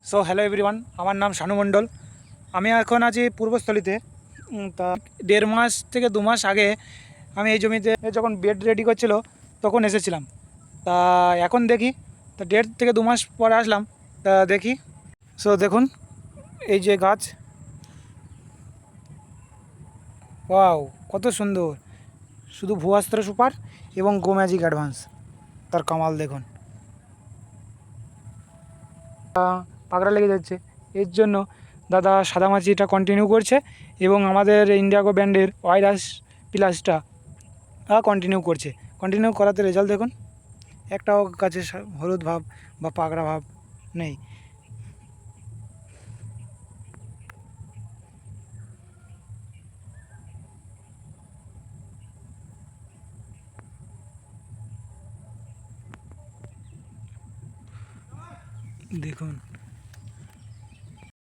So hello everyone, আমার নাম শানু মণ্ডল। আমি এখন আছি পূর্বস্থলীতে। তা 1.5 মাস থেকে 2 মাস আগে আমি এই জমিতে যখন বেড রেডি করছিল তখন এসেছিলাম। তা এখন দেখি, তা 1.5 থেকে 2 মাস পরে আসলাম। তা দেখি, সো দেখুন এই যে গাছ, ওয়াও কত সুন্দর! শুধু ভুয়াস্ত্র সুপার এবং গো ম্যাজিক অ্যাডভান্স, তার কামাল দেখুন। পাগড়া লেগে যাচ্ছে, এর জন্য দাদা সাদামাছিটা কন্টিনিউ করছে এবং আমাদের ইন্ডিয়াগো ব্র্যান্ডের ওয়াইরাস প্লাসটা কন্টিনিউ করছে। কন্টিনিউ করাতে রেজাল্ট দেখুন, একটাও গাছে হলুদ ভাব বা পাগড়া ভাব নেই। দেখুন।